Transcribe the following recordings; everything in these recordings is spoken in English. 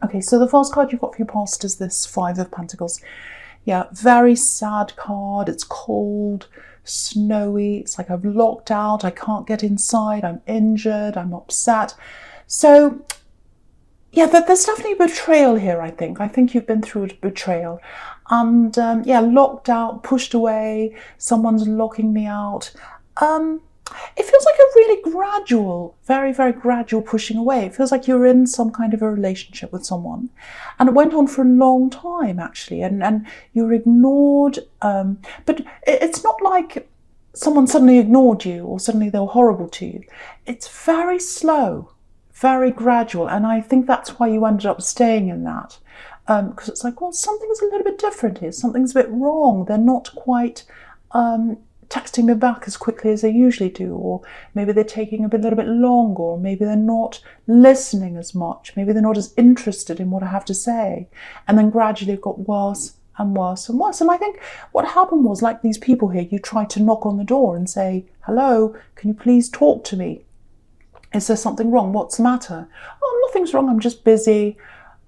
Okay, so the first card you've got for your past is this Five of Pentacles. Yeah, very sad card. It's cold, snowy. It's like I've locked out. I can't get inside. I'm injured. I'm upset. So, yeah, there's definitely betrayal here, I think. I think you've been through a betrayal. And, yeah, locked out, pushed away. Someone's locking me out. It feels like a really gradual, very, very gradual pushing away. It feels like you're in some kind of a relationship with someone. And it went on for a long time, actually. And you were ignored. But it's not like someone suddenly ignored you or suddenly they were horrible to you. It's very slow, very gradual. And I think that's why you ended up staying in that. Because it's like, well, something's a little bit different here. Something's a bit wrong. They're not quite texting me back as quickly as they usually do, or maybe they're taking a little bit longer, or maybe they're not listening as much, maybe they're not as interested in what I have to say. And then gradually it got worse and worse and worse. And I think what happened was, like these people here, you tried to knock on the door and say, hello, can you please talk to me? Is there something wrong? What's the matter? Oh, nothing's wrong, I'm just busy.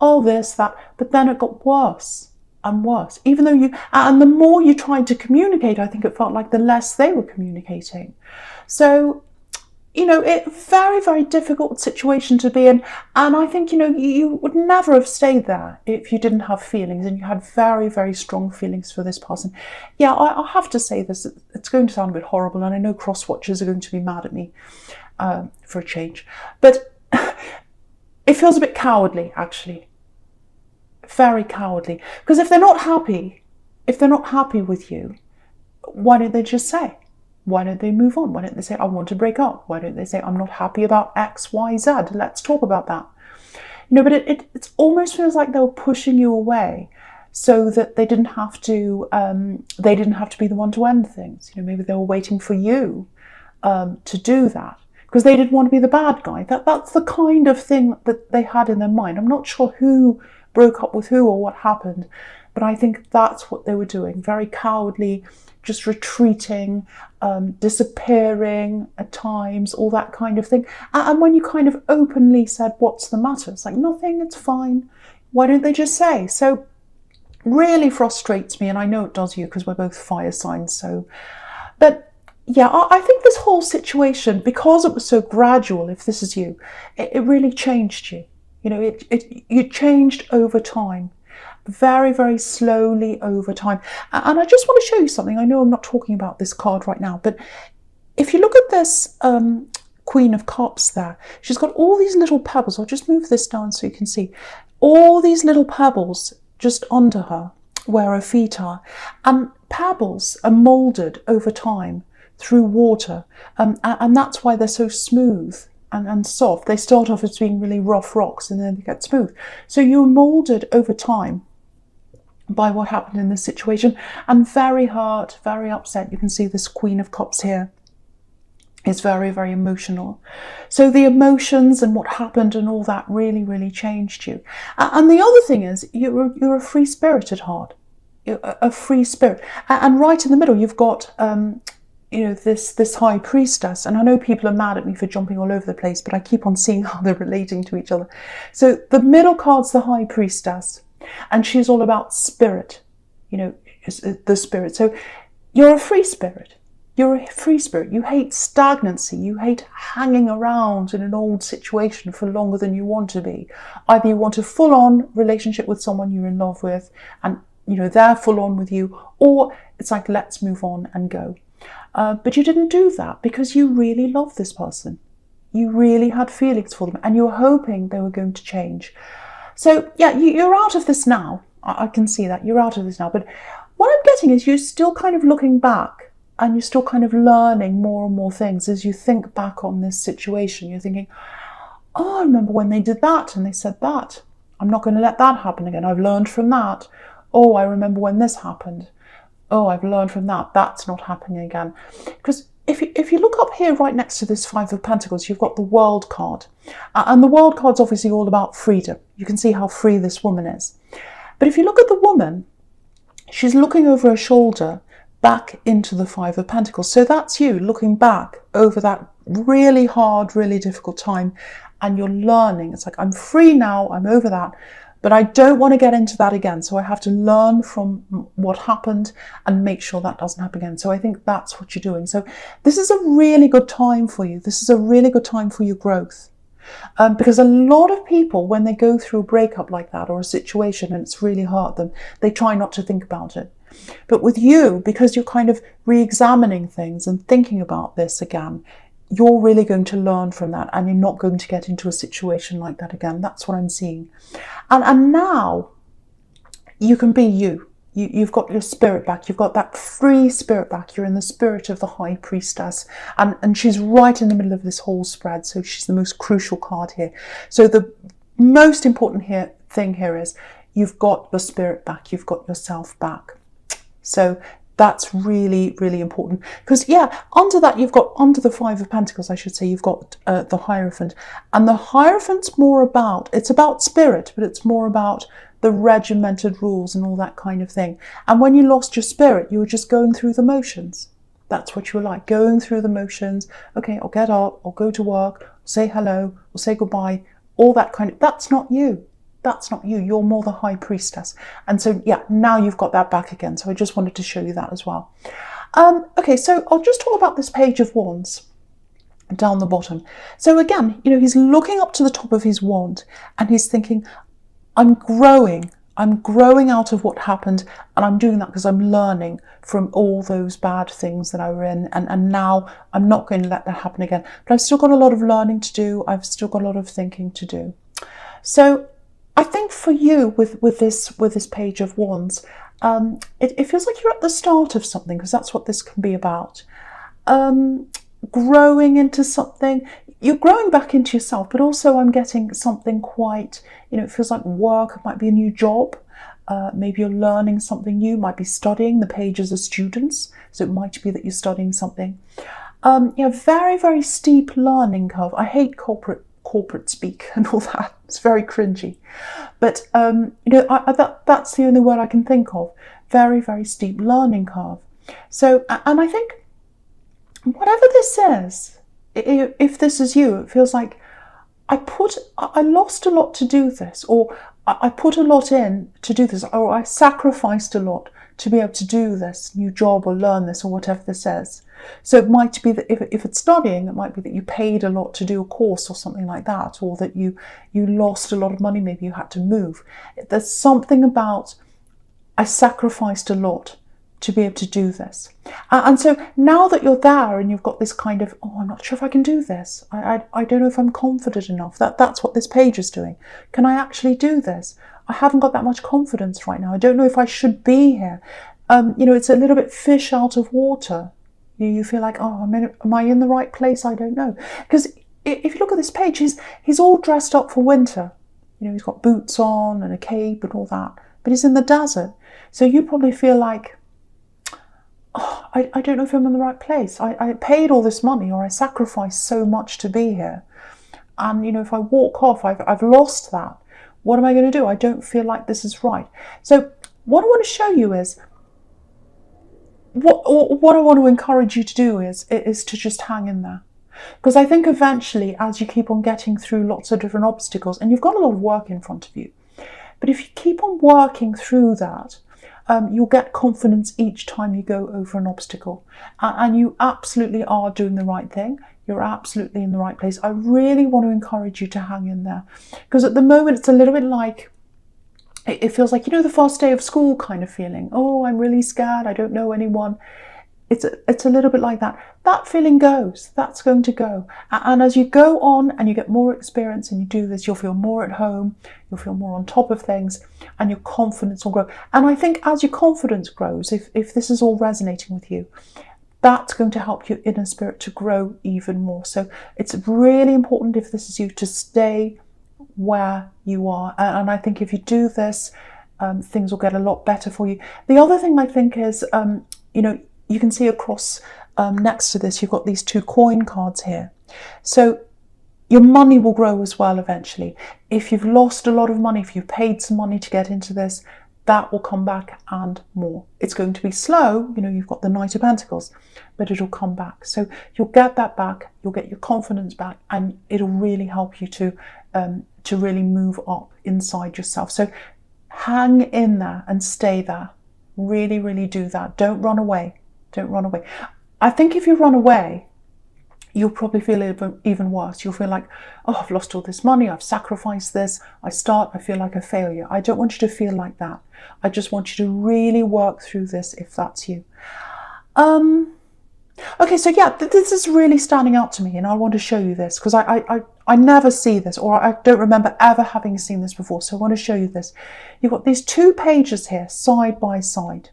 Oh, this, that. But then it got worse and worse. Even though and the more you tried to communicate, I think it felt like the less they were communicating. So, it's very, very difficult situation to be in. And I think, you would never have stayed there if you didn't have feelings and you had very, very strong feelings for this person. Yeah, I have to say this, it's going to sound a bit horrible, and I know cross-watchers are going to be mad at me for a change. But it feels a bit cowardly, actually. Very cowardly. Because if they're not happy with you, why don't they just say? Why don't they move on? Why don't they say, I want to break up? Why don't they say, I'm not happy about X, Y, Z? Let's talk about that. But it almost feels like they were pushing you away so that they didn't have to be the one to end things. Maybe they were waiting for you to do that because they didn't want to be the bad guy. That's the kind of thing that they had in their mind. I'm not sure who broke up with who or what happened, but I think that's what they were doing. Very cowardly, just retreating, disappearing at times, all that kind of thing. And when you kind of openly said, what's the matter? It's like, nothing, it's fine. Why don't they just say? So really frustrates me, and I know it does you because we're both fire signs. So, but yeah, I think this whole situation, because it was so gradual, if this is you, it really changed you. You changed over time, very, very slowly over time. And I just want to show you something. I know I'm not talking about this card right now, but if you look at this Queen of Cups there, she's got all these little pebbles. I'll just move this down so you can see. All these little pebbles just under her, where her feet are. And pebbles are moulded over time through water. And that's why they're so smooth and soft. They start off as being really rough rocks and then they get smooth. So you're moulded over time by what happened in this situation, and very hurt, very upset. You can see this Queen of Cups here is very, very emotional. So the emotions and what happened and all that really, really changed you. And the other thing is, you're a free spirit at heart. You're a free spirit. And right in the middle, you've got this high priestess. And I know people are mad at me for jumping all over the place, but I keep on seeing how they're relating to each other. So the middle card's the high priestess, and she's all about spirit, the spirit. So you're a free spirit. You're a free spirit. You hate stagnancy. You hate hanging around in an old situation for longer than you want to be. Either you want a full-on relationship with someone you're in love with and, they're full on with you, or it's like, let's move on and go. But you didn't do that because you really love this person. You really had feelings for them and you were hoping they were going to change. So yeah, you're out of this now. I can see that. You're out of this now. But what I'm getting is you're still kind of looking back and you're still kind of learning more and more things as you think back on this situation. You're thinking, oh, I remember when they did that and they said that. I'm not going to let that happen again. I've learned from that. Oh, I remember when this happened. Oh, I've learned from that. That's not happening again. Because if you look up here right next to this Five of Pentacles, you've got the World card. And the World card's obviously all about freedom. You can see how free this woman is. But if you look at the woman, she's looking over her shoulder back into the Five of Pentacles. So that's you looking back over that really hard, really difficult time and you're learning. It's like, I'm free now, I'm over that, but I don't want to get into that again. So I have to learn from what happened and make sure that doesn't happen again. So I think that's what you're doing. So this is a really good time for you. This is a really good time for your growth. Because a lot of people, when they go through a breakup like that or a situation and it's really hurt them, they try not to think about it. But with you, because you're kind of re-examining things and thinking about this again, you're really going to learn from that, and you're not going to get into a situation like that again. That's what I'm seeing. And now you can be you. You've got your spirit back. You've got that free spirit back. You're in the spirit of the High Priestess. And she's right in the middle of this whole spread. So she's the most crucial card here. So the most important thing here is you've got your spirit back. You've got yourself back. So that's really, really important. Because, yeah, under that, you've got, under the Five of Pentacles, I should say, you've got the Hierophant. And the Hierophant's more about, it's about spirit, but it's more about the regimented rules and all that kind of thing. And when you lost your spirit, you were just going through the motions. That's what you were like, going through the motions. Okay, I'll get up, I'll go to work, say hello, or say goodbye, all that kind of, that's not you. That's not you. You're more the High Priestess. And so, yeah, now you've got that back again. So I just wanted to show you that as well. Okay, so I'll just talk about this Page of Wands down the bottom. So again, you know, he's looking up to the top of his wand and he's thinking, I'm growing out of what happened, and I'm doing that because I'm learning from all those bad things that I were in, and now I'm not going to let that happen again. But I've still got a lot of learning to do. I've still got a lot of thinking to do. So I think for you with this Page of Wands, it feels like you're at the start of something, because that's what this can be about. Growing into something. You're growing back into yourself, but also I'm getting something quite, you know, it feels like work. It might be a new job. Maybe you're learning something new. Might be studying. The pages are students, so it might be that you're studying something. Yeah, very, very steep learning curve. I hate corporate speak and all that. It's very cringy. But, you know, that's the only word I can think of. Very, very steep learning curve. So, and I think whatever this is, if this is you, it feels like I lost a lot to do this, or I put a lot in to do this, or I sacrificed a lot to be able to do this new job or learn this or whatever this is. So it might be that if it's studying, it might be that you paid a lot to do a course or something like that, or that you lost a lot of money, maybe you had to move. There's something about, I sacrificed a lot to be able to do this. And so now that you're there and you've got this kind of, oh, I'm not sure if I can do this. I don't know if I'm confident enough. That's what this page is doing. Can I actually do this? I haven't got that much confidence right now. I don't know if I should be here. You know, it's a little bit fish out of water. You feel like, oh, am I in the right place? I don't know. Because if you look at this page, he's all dressed up for winter. You know, he's got boots on and a cape and all that. But he's in the desert. So you probably feel like, oh, I don't know if I'm in the right place. I paid all this money, or I sacrificed so much to be here. And, you know, if I walk off, I've lost that. What am I going to do? I don't feel like this is right. So what I want to show you is, what I want to encourage you to do is to just hang in there. Because I think eventually, as you keep on getting through lots of different obstacles, and you've got a lot of work in front of you, but if you keep on working through that, you'll get confidence each time you go over an obstacle. And you absolutely are doing the right thing. You're absolutely in the right place. I really want to encourage you to hang in there. Because at the moment, it's a little bit like, it feels like, you know, the first day of school kind of feeling. Oh, I'm really scared. I don't know anyone. It's a little bit like that. That feeling goes. That's going to go. And as you go on and you get more experience and you do this, you'll feel more at home. You'll feel more on top of things, and your confidence will grow. And I think as your confidence grows, if this is all resonating with you, that's going to help your inner spirit to grow even more. So it's really important, if this is you, to stay where you are. And I think if you do this, things will get a lot better for you. The other thing I think is, you know, you can see across next to this, you've got these two coin cards here. So your money will grow as well eventually. If you've lost a lot of money, if you've paid some money to get into this, that will come back and more. It's going to be slow, you know, you've got the Knight of Pentacles, but it'll come back. So you'll get that back, you'll get your confidence back, and it'll really help you to really move up inside yourself. So hang in there and stay there. Really, really do that. Don't run away. Don't run away. I think if you run away, you'll probably feel even worse. You'll feel like, oh, I've lost all this money, I've sacrificed this, I feel like a failure. I don't want you to feel like that. I just want you to really work through this if that's you. Okay, so yeah, this is really standing out to me, and I want to show you this because I never see this, or I don't remember ever having seen this before, so I want to show you this. You've got these two pages here, side by side,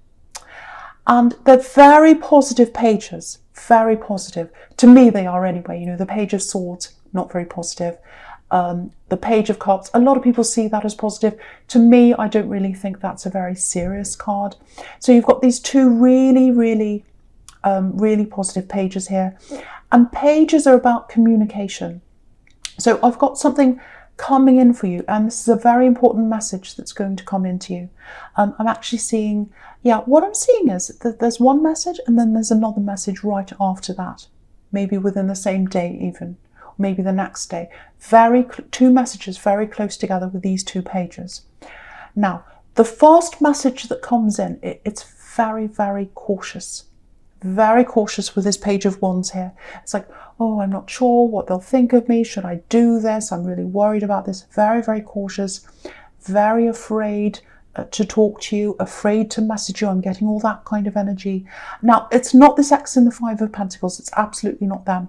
and they're very positive pages. Very positive. To me, they are anyway. You know, the Page of Swords, not very positive. The Page of Cups, a lot of people see that as positive. To me, I don't really think that's a very serious card. So you've got these two really, really, really positive pages here. And pages are about communication. So I've got something coming in for you, and this is a very important message that's going to come into you. I'm actually seeing, yeah, what I'm seeing is that there's one message and then there's another message right after that, maybe within the same day even, maybe the next day. Two messages very close together with these two pages. Now, the first message that comes in, it's very, very cautious. Very cautious with this Page of Wands here. It's like, oh, I'm not sure what they'll think of me. Should I do this? I'm really worried about this. Very, very cautious. Very afraid to talk to you. Afraid to message you. I'm getting all that kind of energy. Now, it's not this X in the Five of Pentacles. It's absolutely not them.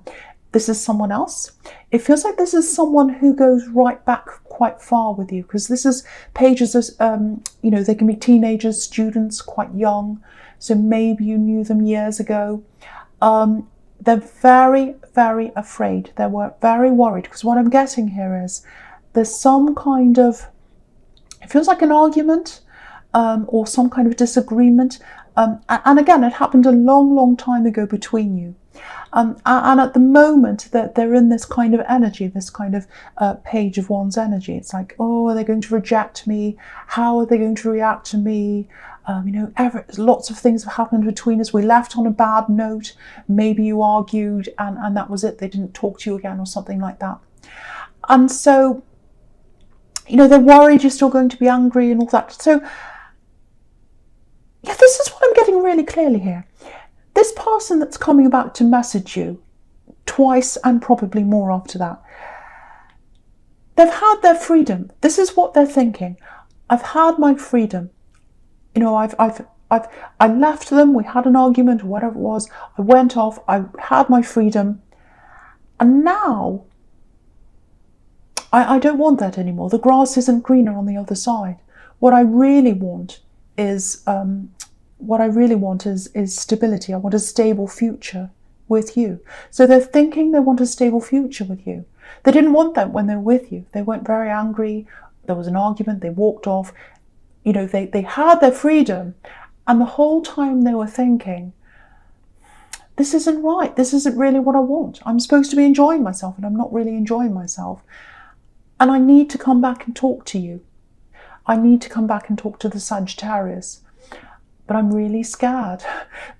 This is someone else. It feels like this is someone who goes right back quite far with you, because this is pages of, you know, they can be teenagers, students, quite young. So maybe you knew them years ago. They're very, very afraid. They're very worried, because what I'm getting here is there's some kind of, it feels like an argument or some kind of disagreement. And again, it happened a long, long time ago between you. And at the moment that they're in this kind of energy, this kind of Page of Wands energy, it's like, oh, are they going to reject me? How are they going to react to me? You know, lots of things have happened between us. We left on a bad note. Maybe you argued and that was it. They didn't talk to you again or something like that. And so, you know, they're worried you're still going to be angry and all that. So, yeah, this is what I'm getting really clearly here. This person that's coming back to message you twice and probably more after that, they've had their freedom. This is what they're thinking. I've had my freedom. You know, I left them, we had an argument or whatever it was, I went off, I had my freedom, and now I don't want that anymore. The grass isn't greener on the other side. What I really want is stability. I want a stable future with you. So they're thinking they want a stable future with you. They didn't want that when they were with you. They went very angry, there was an argument, they walked off. You know, they had their freedom, and the whole time they were thinking, this isn't right. This isn't really what I want. I'm supposed to be enjoying myself, and I'm not really enjoying myself. And I need to come back and talk to you. I need to come back and talk to the Sagittarius. But I'm really scared.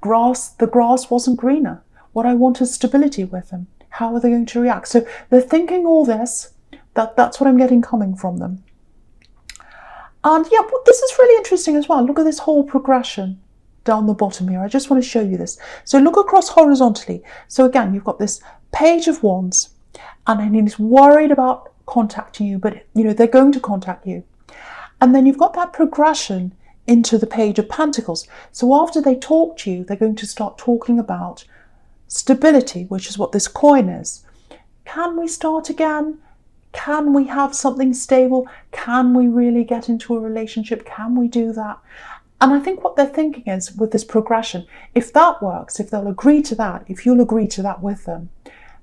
The grass wasn't greener. What I want is stability with them. How are they going to react? So they're thinking all this. That's what I'm getting coming from them. And yeah, but this is really interesting as well. Look at this whole progression down the bottom here. I just want to show you this. So look across horizontally. So again, you've got this Page of Wands, and he's worried about contacting you, but you know, they're going to contact you. And then you've got that progression into the Page of Pentacles. So after they talk to you, they're going to start talking about stability, which is what this coin is. Can we start again? Can we have something stable? Can we really get into a relationship? Can we do that? And I think what they're thinking is, with this progression, if that works, if they'll agree to that, if you'll agree to that with them,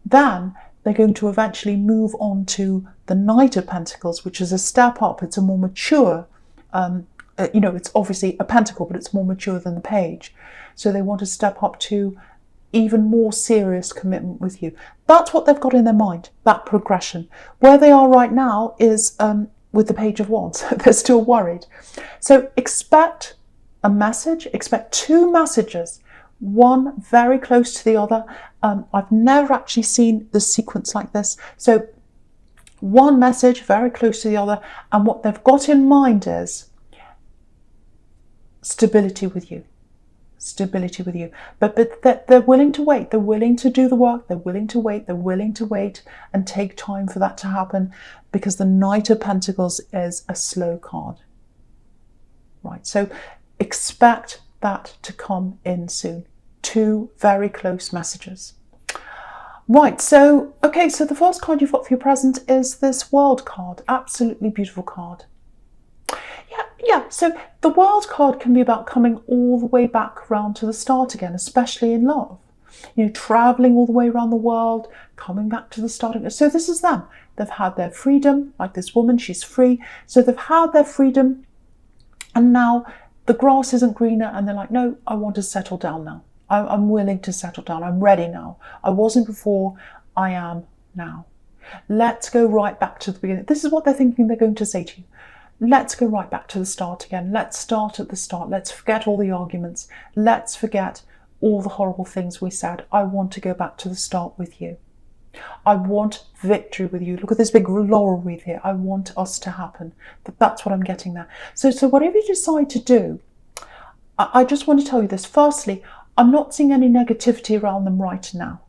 then they're going to eventually move on to the Knight of Pentacles, which is a step up. It's a more mature, you know, it's obviously a pentacle, but it's more mature than the Page. So they want to step up to even more serious commitment with you. That's what they've got in their mind, that progression. Where they are right now is with the Page of Wands. They're still worried. So expect a message, expect two messages, one very close to the other. I've never actually seen the sequence like this. So one message very close to the other, and what they've got in mind is stability with you. Stability with you. But they're willing to wait. They're willing to do the work. They're willing to wait. They're willing to wait and take time for that to happen, because the Knight of Pentacles is a slow card. Right, so expect that to come in soon. Two very close messages. Right, so, okay, so the first card you've got for your present is this World card. Absolutely beautiful card. Yeah, so the World card can be about coming all the way back round to the start again, especially in love. You know, travelling all the way around the world, coming back to the start again. So this is them. They've had their freedom, like this woman, she's free. So they've had their freedom, and now the grass isn't greener, and they're like, no, I want to settle down now. I'm willing to settle down. I'm ready now. I wasn't before, I am now. Let's go right back to the beginning. This is what they're thinking they're going to say to you. Let's go right back to the start again. Let's start at the start. Let's forget all the arguments. Let's forget all the horrible things we said. I want to go back to the start with you. I want victory with you. Look at this big laurel wreath here. I want us to happen. That's what I'm getting there. So whatever you decide to do, I just want to tell you this. Firstly, I'm not seeing any negativity around them right now.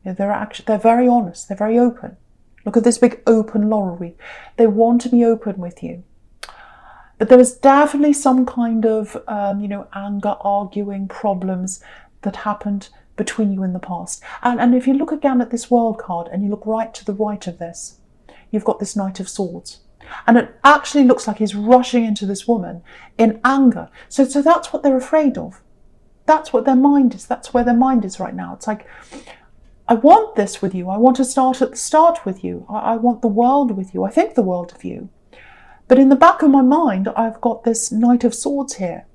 You know, they're very honest. They're very open. Look at this big open laurel wreath. They want to be open with you. But there was definitely some kind of, anger, arguing, problems that happened between you in the past. And if you look again at this World card and you look right to the right of this, you've got this Knight of Swords. And it actually looks like he's rushing into this woman in anger. So that's what they're afraid of. That's what their mind is. That's where their mind is right now. It's like, I want this with you. I want to start at the start with you. I want the world with you. I think the world of you. But in the back of my mind, I've got this Knight of Swords here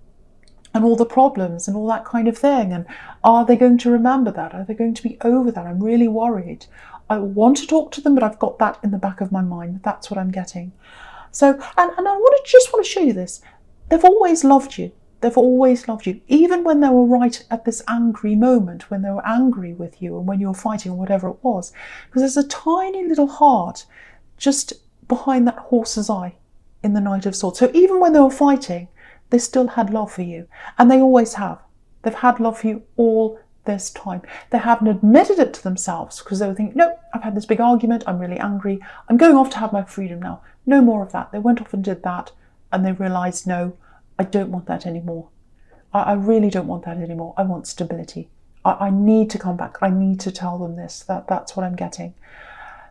and all the problems and all that kind of thing. And are they going to remember that? Are they going to be over that? I'm really worried. I want to talk to them, but I've got that in the back of my mind. That's what I'm getting. So, and I just want to show you this. They've always loved you. They've always loved you, even when they were right at this angry moment, when they were angry with you and when you were fighting or whatever it was. Because there's a tiny little heart just behind that horse's eye in the Knight of Swords. So even when they were fighting, they still had love for you. And they always have. They've had love for you all this time. They haven't admitted it to themselves because they were thinking, no, I've had this big argument. I'm really angry. I'm going off to have my freedom now. No more of that. They went off and did that. And they realised, no, I don't want that anymore. I really don't want that anymore. I want stability. I need to come back. I need to tell them this. That's what I'm getting.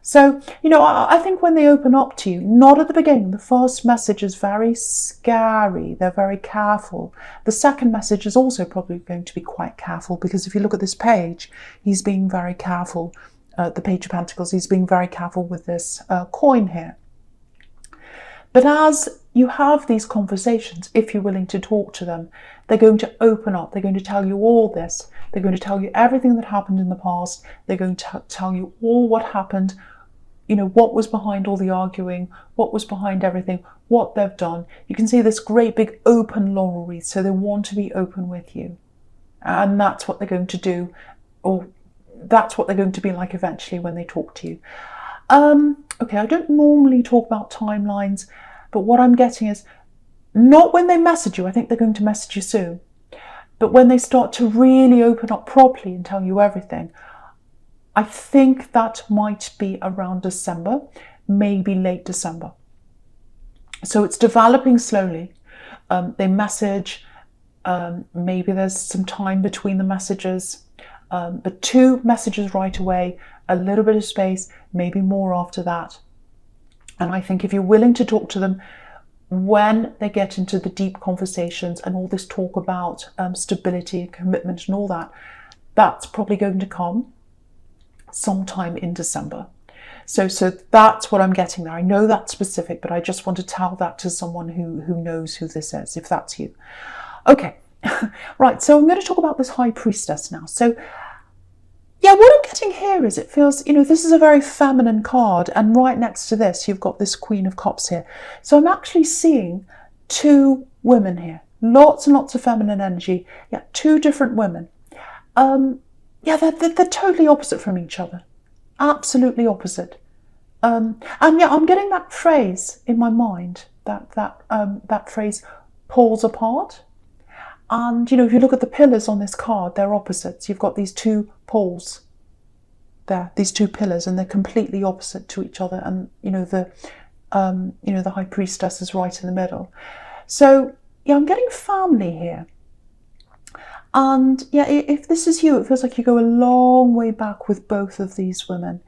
So, I think when they open up to you, not at the beginning, the first message is very scary. They're very careful. The second message is also probably going to be quite careful, because if you look at this page, he's being very careful. The Page of Pentacles, he's being very careful with this coin here. But as you have these conversations, if you're willing to talk to them, they're going to open up. They're going to tell you all this. They're going to tell you everything that happened in the past. They're going to tell you all what happened, what was behind all the arguing, what was behind everything, what they've done. You can see this great big open laurel wreath. So they want to be open with you. And that's what they're going to do, or that's what they're going to be like eventually when they talk to you. Okay, I don't normally talk about timelines, but what I'm getting is not when they message you. I think they're going to message you soon. But when they start to really open up properly and tell you everything, I think that might be around December, maybe late December. So it's developing slowly. They message, maybe there's some time between the messages, but 2 messages right away, a little bit of space, maybe more after that. And I think if you're willing to talk to them, when they get into the deep conversations and all this talk about stability, commitment and all that, that's probably going to come sometime in December. So that's what I'm getting there. I know that's specific, but I just want to tell that to someone who knows who this is, if that's you. Okay, right, so I'm going to talk about this High Priestess now. So yeah, what I'm getting here is it feels, this is a very feminine card, and right next to this, you've got this Queen of Cups here. So I'm actually seeing two women here. Lots and lots of feminine energy. Yeah, two different women. Yeah, they're totally opposite from each other. Absolutely opposite. And yeah, I'm getting that phrase in my mind, that phrase, poles apart. And, if you look at the pillars on this card, they're opposites. You've got these two poles there, these two pillars, and they're completely opposite to each other. And, the High Priestess is right in the middle. So, yeah, I'm getting family here. And, yeah, if this is you, it feels like you go a long way back with both of these women.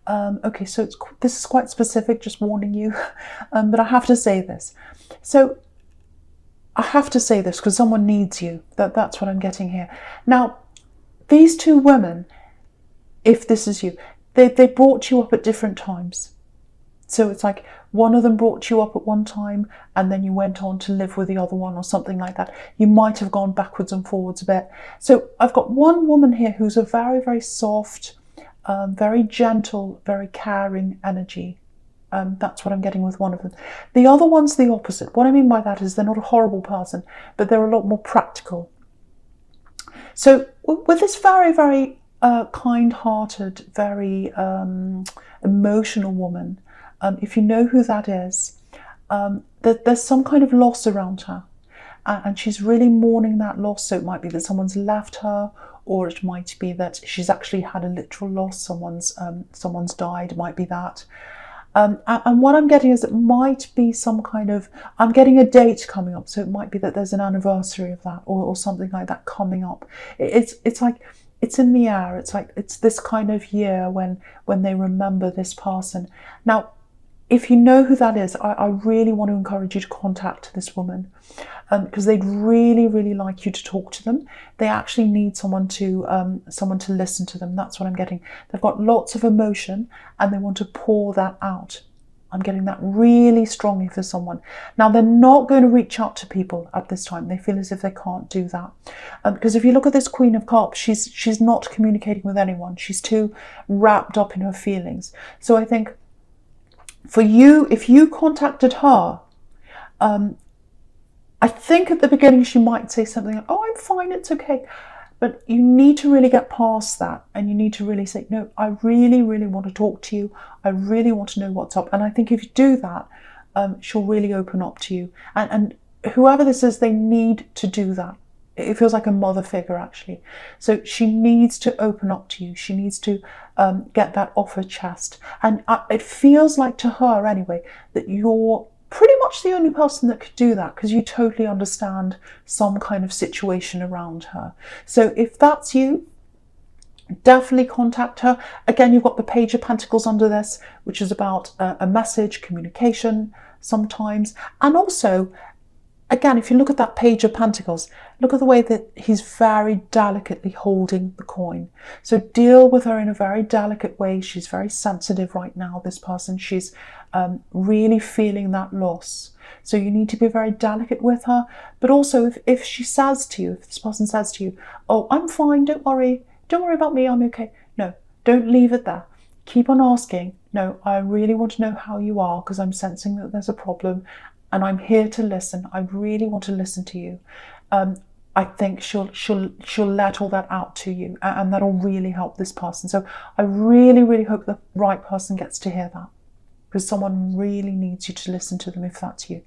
Okay, so this is quite specific, just warning you. But I have to say this. So, I have to say this because someone needs you. That's what I'm getting here. Now, these two women, if this is you, they brought you up at different times. So it's like one of them brought you up at one time and then you went on to live with the other one or something like that. You might have gone backwards and forwards a bit. So I've got one woman here who's a very, very soft, very gentle, very caring energy. That's what I'm getting with one of them. The other one's the opposite. What I mean by that is they're not a horrible person, but they're a lot more practical. So with this very, very kind-hearted, very emotional woman, if you know who that is, there's some kind of loss around her. And she's really mourning that loss. So it might be that someone's left her, or it might be that she's actually had a literal loss. Someone's died. It might be that. And what I'm getting is it might be some kind of, I'm getting a date coming up, so it might be that there's an anniversary of that or something like that coming up. It's like, it's in the air. It's like, it's this kind of year when they remember this person. Now, if you know who that is, I really want to encourage you to contact this woman because they'd really, really like you to talk to them. They actually need someone to listen to them. That's what I'm getting. They've got lots of emotion and they want to pour that out. I'm getting that really strongly for someone. Now, they're not going to reach out to people at this time. They feel as if they can't do that. Because if you look at this Queen of Cups, she's not communicating with anyone. She's too wrapped up in her feelings. So I think for you, if you contacted her, I think at the beginning she might say something like, oh, I'm fine, it's okay. But you need to really get past that and you need to really say, no, I really, really want to talk to you. I really want to know what's up. And I think if you do that, she'll really open up to you. And whoever this is, they need to do that. It feels like a mother figure, actually. So she needs to open up to you. She needs to get that off her chest. And it feels like to her, anyway, that you're pretty much the only person that could do that because you totally understand some kind of situation around her. So if that's you, definitely contact her. Again, you've got the Page of Pentacles under this, which is about a message, communication sometimes. And also, again, if you look at that Page of Pentacles, look at the way that he's very delicately holding the coin. So deal with her in a very delicate way. She's very sensitive right now, this person. She's really feeling that loss. So you need to be very delicate with her. But also, if she says to you, if this person says to you, oh, I'm fine, don't worry about me, I'm okay. No, don't leave it there. Keep on asking. No, I really want to know how you are because I'm sensing that there's a problem. And I'm here to listen. I really want to listen to you. I think she'll let all that out to you, and that'll really help this person. So I really, really hope the right person gets to hear that, because someone really needs you to listen to them if that's you.